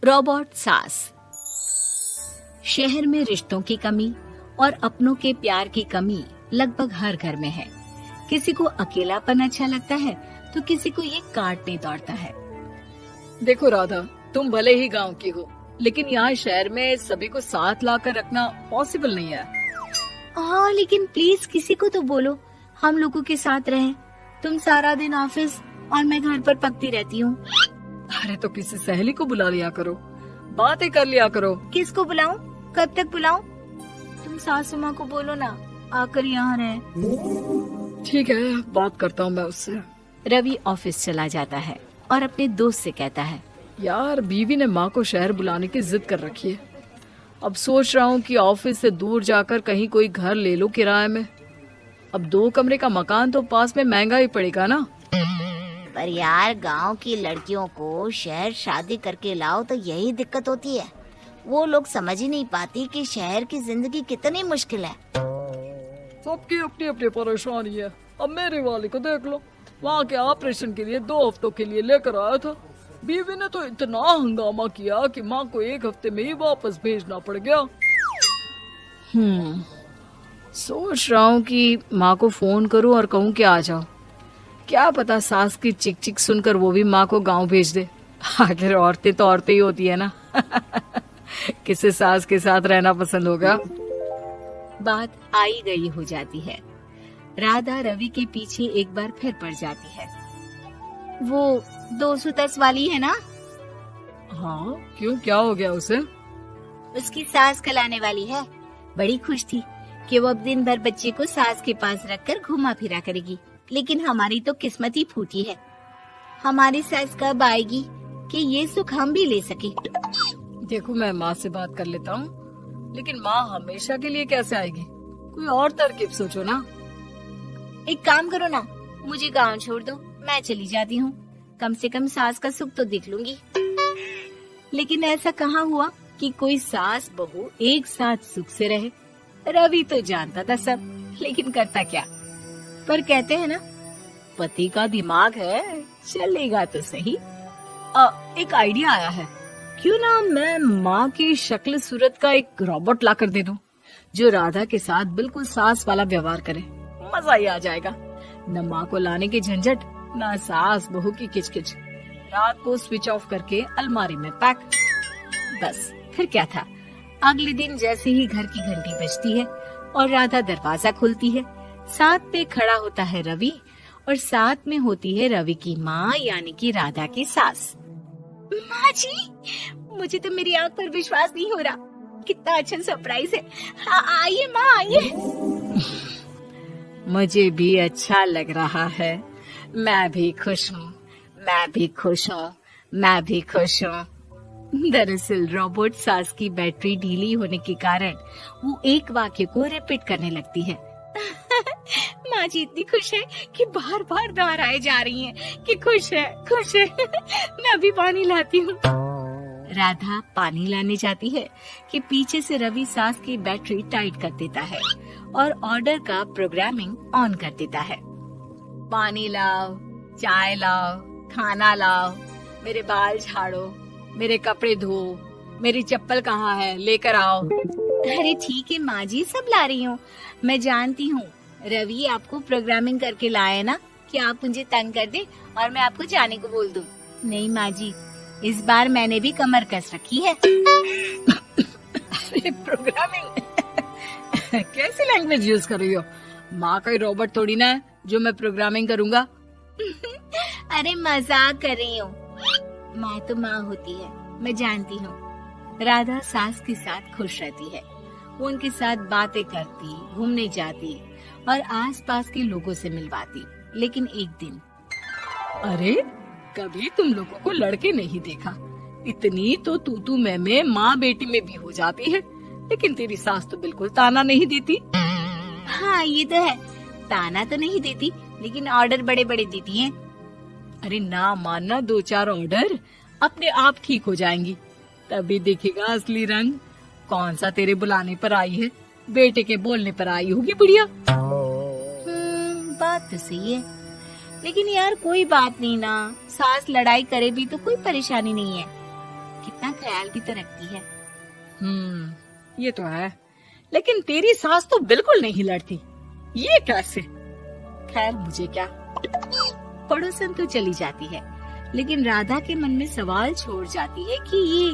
Robot सास। शहर में रिश्तों की कमी और अपनों के प्यार की कमी लगभग हर घर में है। किसी को अकेलापन अच्छा लगता है तो किसी को ये काटने दौड़ता है। देखो राधा, तुम भले ही गांव की हो, लेकिन यहाँ शहर में सभी को साथ लाकर रखना पॉसिबल नहीं है। हाँ, लेकिन प्लीज किसी को तो बोलो हम लोगों के साथ रहें। तुम सारा दिन ऑफिस और मैं घर पर पकती रहती हूँ। अरे तो किसी सहेली को बुला लिया करो, बातें कर लिया करो। किसको बुलाऊं? कब तक बुलाऊं? तुम सासू माँ को बोलो ना आकर यहाँ रहे। ठीक है, बात करता हूँ मैं उससे। रवि ऑफिस चला जाता है और अपने दोस्त से कहता है, यार बीवी ने माँ को शहर बुलाने की जिद कर रखी है। अब सोच रहा हूँ कि ऑफिस से दूर जाकर कहीं कोई घर ले लो किराए में। अब 2 कमरे का मकान तो पास में महंगा ही पड़ेगा ना। पर यार गांव की लड़कियों को शहर शादी करके लाओ तो यही दिक्कत होती है। वो लोग समझ ही नहीं पाती कि शहर की जिंदगी कितनी मुश्किल है। सबकी अपनी अपनी परेशानी है। अब मेरे वाले को देख लो, वहाँ के ऑपरेशन के लिए 2 हफ्तों के लिए लेकर आया था। बीवी ने तो इतना हंगामा किया कि माँ को 1 हफ्ते में ही वापस भेजना पड़ गया। सोच रहा हूँ कि माँ को फोन करूँ और कहूँ कि आ जाओ। क्या पता सास की चिक चिक सुनकर वो भी माँ को गांव भेज दे। आखिर औरतें तो औरतें ही होती है ना। किसे सास के साथ रहना पसंद होगा। बात आई गई हो जाती है। राधा रवि के पीछे एक बार फिर पड़ जाती है। वो 210 वाली है ना? हाँ, क्यों, क्या हो गया उसे? उसकी सास कलाने वाली है। बड़ी खुश थी कि वो अब दिन भर बच्चे को सास के पास रखकर घुमा फिरा करेगी। लेकिन हमारी तो किस्मत ही फूटी है। हमारी सास कब आएगी कि ये सुख हम भी ले सके। देखो, मैं माँ से बात कर लेता हूँ, लेकिन माँ हमेशा के लिए कैसे आएगी? कोई और तरकीब सोचो ना। एक काम करो ना, मुझे गांव छोड़ दो, मैं चली जाती हूँ। कम से कम सास का सुख तो देख लूंगी। लेकिन ऐसा कहाँ हुआ कि कोई सास बहू एक साथ सुख से रहे। रवि तो जानता था सब, लेकिन करता क्या। पर कहते हैं ना, पति का दिमाग है, चलेगा तो सही। एक आइडिया आया है। क्यों ना मैं माँ की शक्ल सूरत का एक रोबोट ला कर दे दूं, जो राधा के साथ बिल्कुल सास वाला व्यवहार करे। मजा ही आ जाएगा। न माँ को लाने की झंझट, न सास बहू की किचकिच। रात को स्विच ऑफ करके अलमारी में पैक। बस फिर क्या था। अगले दिन जैसे ही घर की घंटी बजती है और राधा दरवाजा खोलती है, साथ में खड़ा होता है रवि और साथ में होती है रवि की माँ यानी कि राधा की सास। माँ जी, मुझे तो मेरी आंख पर विश्वास नहीं हो रहा। कितना अच्छा सरप्राइज है। आइए माँ, आइए। मुझे भी अच्छा लग रहा है। मैं भी खुश हूँ, मैं भी खुश हूँ, मैं भी खुश हूँ। दरअसल रोबोट सास की बैटरी ढीली होने के कारण वो एक वाक्य को रिपीट करने लगती है। माँ जी इतनी खुश है कि बार बार दोहराए जा रही हैं कि खुश है, खुश है। मैं अभी पानी लाती हूँ। राधा पानी लाने जाती है कि पीछे से रवि सास की बैटरी टाइट कर देता है और ऑर्डर का प्रोग्रामिंग ऑन कर देता है। पानी लाओ, चाय लाओ, खाना लाओ, मेरे बाल झाड़ो, मेरे कपड़े धो, मेरी चप्पल कहाँ है, लेकर आओ। अरे ठीक है माँ जी, सब ला रही हूँ। मैं जानती हूँ रवि आपको प्रोग्रामिंग करके लाया ना कि आप मुझे तंग कर दे और मैं आपको जाने को बोल दूँ। नहीं माँ जी, इस बार मैंने भी कमर कस रखी है। अरे प्रोग्रामिंग कैसी लैंग्वेज यूज कर रही हो? माँ का रोबोट थोड़ी ना है जो मैं प्रोग्रामिंग करूँगा। अरे मजाक कर रही हूँ। माँ तो माँ होती है, मैं जानती हूँ। राधा सास के साथ खुश रहती है। वो उनके साथ बातें करती, घूमने जाती और आसपास के लोगों से मिलवाती। लेकिन एक दिन, अरे कभी तुम लोगों को लड़के नहीं देखा। इतनी तो तू मैं माँ बेटी में भी हो जाती है, लेकिन तेरी सास तो बिल्कुल ताना नहीं देती। हाँ ये तो है, ताना तो नहीं देती, लेकिन ऑर्डर बड़े बड़े देती हैं। अरे ना मानना, 2-4 ऑर्डर अपने आप ठीक हो जाएंगी। तभी दिखेगा असली रंग। कौन सा तेरे बुलाने पर आई है, बेटे के बोलने पर आई होगी बुढ़िया। बात तो सही है, लेकिन यार कोई बात नहीं ना, सास लड़ाई करे भी तो कोई परेशानी नहीं है। कितना ख्याल भी तो रखती है। ये तो है, लेकिन तेरी सास तो बिल्कुल नहीं लड़ती, ये कैसे? खैर मुझे क्या। पड़ोसन तो चली जाती है, लेकिन राधा के मन में सवाल छोड़ जाती है कि ये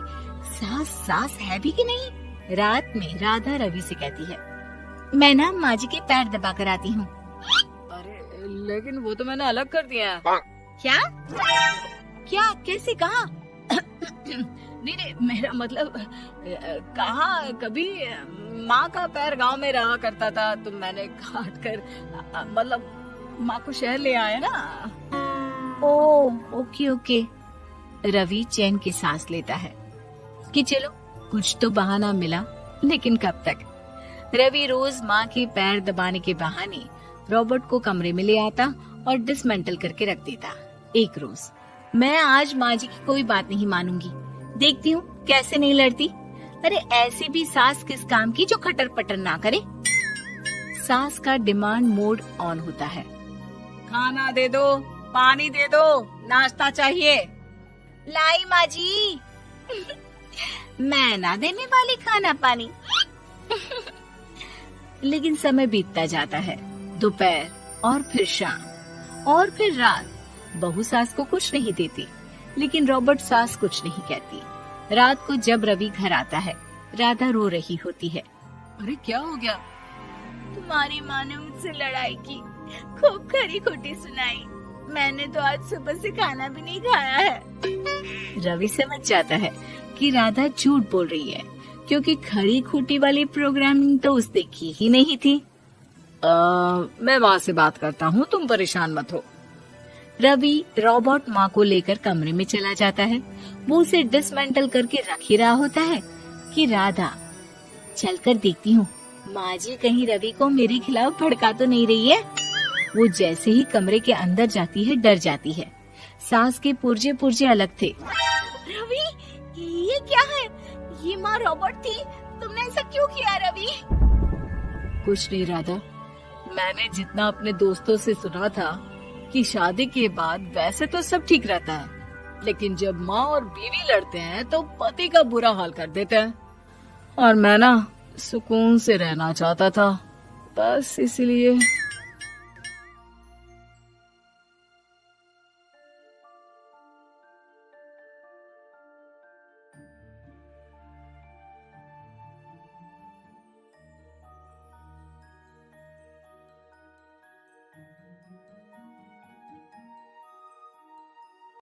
सास है भी कि नहीं। रात में राधा रवि से कहती है, मैं ना माँ जी के पैर दबा कर आती हूँ। अरे लेकिन वो तो मैंने अलग कर दिया है। क्या क्या कैसे कहा? नहीं, मेरा मतलब कहाँ कभी माँ का पैर गांव में रहा करता था, तो मैंने काट कर मतलब माँ को शहर ले आया ना। Okay okay. रवि चैन की सांस लेता है कि चलो कुछ तो बहाना मिला, लेकिन कब तक। रवि रोज माँ के पैर दबाने के बहाने रॉबर्ट को कमरे में ले आता और डिसमेंटल करके रख देता। एक रोज, मैं आज माँ जी की कोई बात नहीं मानूंगी, देखती हूँ कैसे नहीं लड़ती। अरे ऐसी भी सास किस काम की जो खटर पटर ना करे। सास का डिमांड मोड ऑन होता है। खाना दे दो, पानी दे दो, नाश्ता चाहिए। लाई माँ जी। मैं ना देने वाली खाना पानी। लेकिन समय बीतता जाता है, दोपहर और फिर शाम और फिर रात। बहू सास को कुछ नहीं देती, लेकिन रॉबर्ट सास कुछ नहीं कहती। रात को जब रवि घर आता है, राधा रो रही होती है। अरे क्या हो गया? तुम्हारी माँ ने मुझसे लड़ाई की, खूब खरी खोटी सुनाई। मैंने तो आज सुबह से खाना भी नहीं खाया है। रवि समझ जाता है कि राधा झूठ बोल रही है, क्योंकि खरी खोटी वाली प्रोग्रामिंग तो उसने की ही नहीं थी। मैं माँ से बात करता हूँ, तुम परेशान मत हो। रवि रॉबर्ट माँ को लेकर कमरे में चला जाता है। वो उसे डिसमेंटल करके रख ही रहा होता है कि राधा, चलकर देखती हूँ माँ जी कहीं रवि को मेरे खिलाफ भड़का तो नहीं रही है। वो जैसे ही कमरे के अंदर जाती है, डर जाती है। सास के पुर्जे पुर्जे अलग थे। रवि, ये क्या है? ये माँ रॉबर्ट थी, तुमने ऐसा क्यों किया रवि? कुछ नहीं राधा, मैंने जितना अपने दोस्तों से सुना था कि शादी के बाद वैसे तो सब ठीक रहता है, लेकिन जब माँ और बीवी लड़ते हैं तो पति का बुरा हाल कर देते हैं। और मैं ना सुकून से रहना चाहता था, बस इसलिए।